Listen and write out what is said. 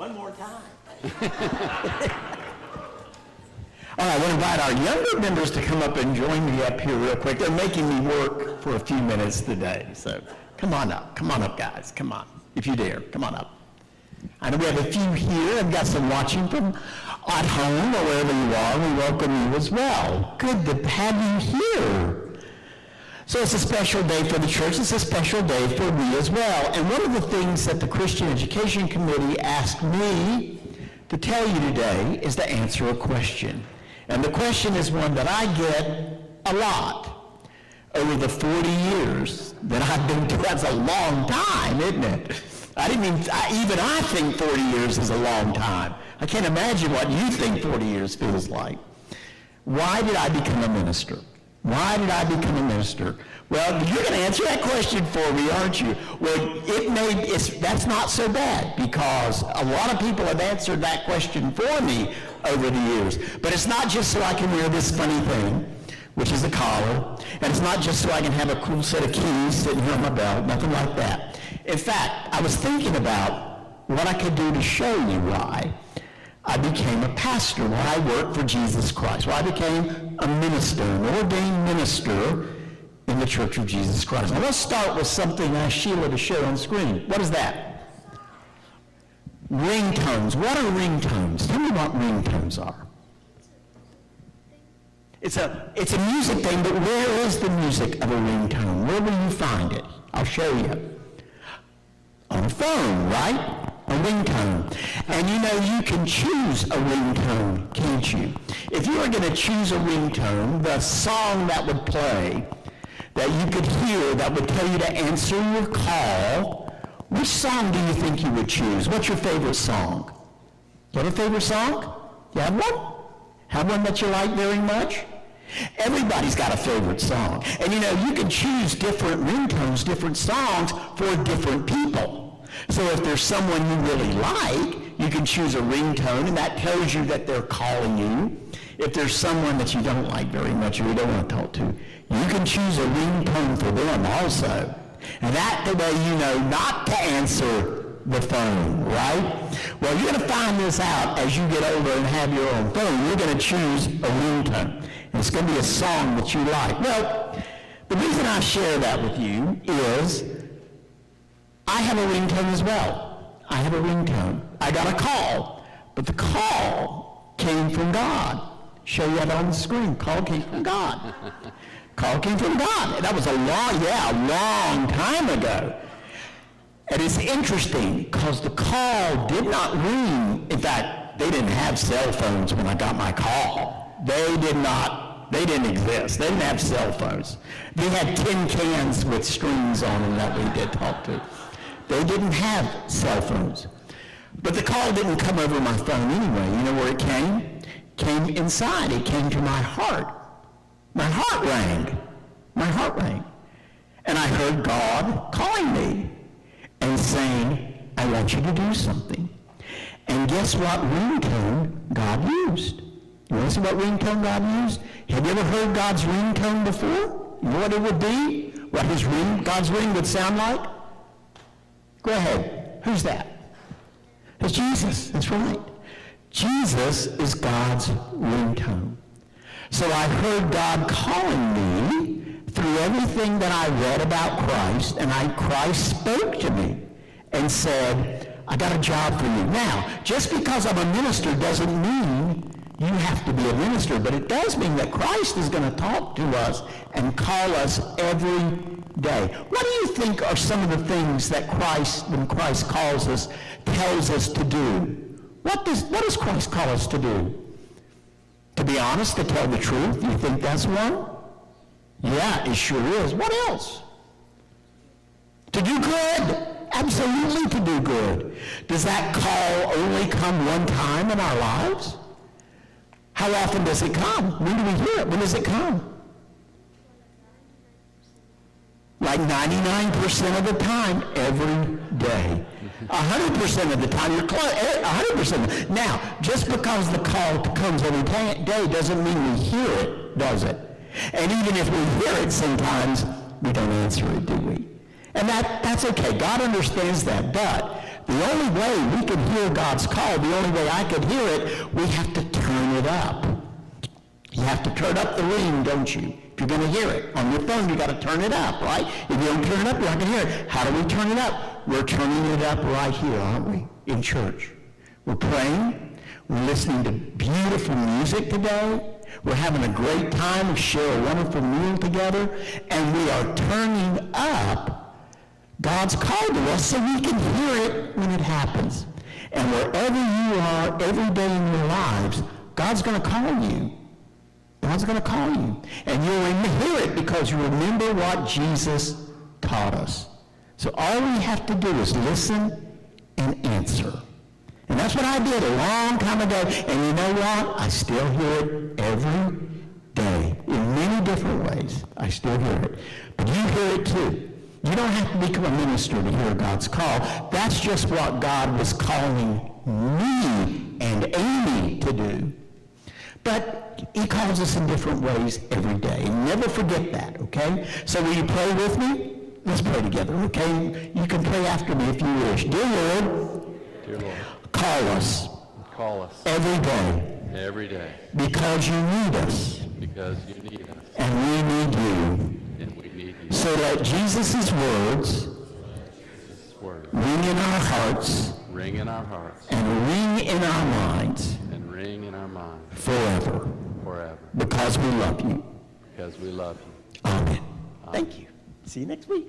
One more time. All right, I want to invite our younger members to come up and join me up here real quick. They're making me work for a few minutes today, so come on up, guys, come on, if you dare, come on up. I know we have a few here. I've got some watching from at home or wherever you are. We welcome you as well. Good to have you here. So it's a special day for the church. It's a special day for me as well. And one of the things that the Christian Education Committee asked me to tell you today is to answer a question. And the question is one that I get a lot over the 40 years that I've been doing. That's a long time, isn't it? Even I think 40 years is a long time. I can't imagine what you think 40 years feels like. Why did I become a minister? Why did I become a minister? Well, you're going to answer that question for me, aren't you? Well, that's not so bad, because a lot of people have answered that question for me over the years. But it's not just so I can wear this funny thing, which is a collar, and it's not just so I can have a cool set of keys sitting here on my belt, nothing like that. In fact, I was thinking about what I could do to show you why I became a pastor, why I worked for Jesus Christ, why I became a minister, an ordained minister in the Church of Jesus Christ. Now let's start with something I asked Sheila to show on screen. What is that? Ringtones. What are ringtones? Tell me what ringtones are. It's a music thing, but where is the music of a ringtone? Where will you find it? I'll show you. On a phone, right? A ringtone. And you know, you can choose a ringtone, can't you? If you were going to choose a ringtone, the song that would play, that you could hear, that would tell you to answer your call, which song do you think you would choose? What's your favorite song? You have a favorite song? You have one? Have one that you like very much? Everybody's got a favorite song. And you know, you can choose different ringtones, different songs for different people. So if there's someone you really like, you can choose a ringtone, and that tells you that they're calling you. If there's someone that you don't like very much or you don't want to talk to, you can choose a ringtone for them also. And that's the way you know not to answer the phone, right? Well, you're going to find this out as you get older and have your own phone. You're going to choose a ringtone. And it's going to be a song that you like. Well, the reason I share that with you is I have a ringtone as well. I have a ringtone. I got a call, but the call came from God. Show you that on the screen. Call came from God. Call came from God. And that was a long time ago. And it's interesting because the call did not ring. In fact, they didn't have cell phones when I got my call. They didn't exist. They didn't have cell phones. They had tin cans with strings on them that we did talk to. They didn't have cell phones. But the call didn't come over my phone anyway. You know where it came? It came inside. It came to my heart. My heart rang. My heart rang. And I heard God calling me and saying, I want you to do something. And guess what ringtone God used? You want to see what ringtone God used? Have you ever heard God's ringtone before? You know what it would be? What God's ring would sound like? Go ahead. Who's that? It's Jesus. That's right. Jesus is God's ringtone. So I heard God calling me through everything that I read about Christ, and Christ spoke to me and said, I got a job for you. Now, just because I'm a minister doesn't mean you have to be a minister, but it does mean that Christ is going to talk to us and call us every day. What do you think are some of the things that Christ, when Christ calls us, tells us to do? What does Christ call us to do? To be honest, to tell the truth? You think that's one? Yeah, it sure is. What else? To do good. Absolutely to do good. Does that call only come one time in our lives? How often does it come? When do we hear it? When does it come? Like 99% of the time, every day. 100% of the time, you're close. 100%. Now, just because the call comes every day doesn't mean we hear it, does it? And even if we hear it, sometimes we don't answer it, do we? And that's okay. God understands that. But The only way we can hear God's call, the only way I could hear it, we have to turn it up. You have to turn up the ring, don't you? If you're going to hear it. On your phone, you got to turn it up, right? If you don't turn it up, you're not going to hear it. How do we turn it up? We're turning it up right here, aren't we? In church. We're praying. We're listening to beautiful music today. We're having a great time. We share a wonderful meal together. And we are turning up God's call to us so we can hear it when it happens. And wherever you are, every day in your lives, God's going to call you. God's going to call you. And you'll hear it because you remember what Jesus taught us. So all we have to do is listen and answer. And that's what I did a long time ago. And you know what? I still hear it every day in many different ways. I still hear it. But you hear it too. You don't have to become a minister to hear God's call. That's just what God was calling me and Amy to do. But he calls us in different ways every day. And never forget that, okay? So will you pray with me? Let's pray together, okay? You can pray after me if you wish. Dear Lord, call us every day Because you need us. And we need you. So let Jesus' words ring in our hearts and ring in our minds forever. Because we love you. Amen. Thank you. See you next week.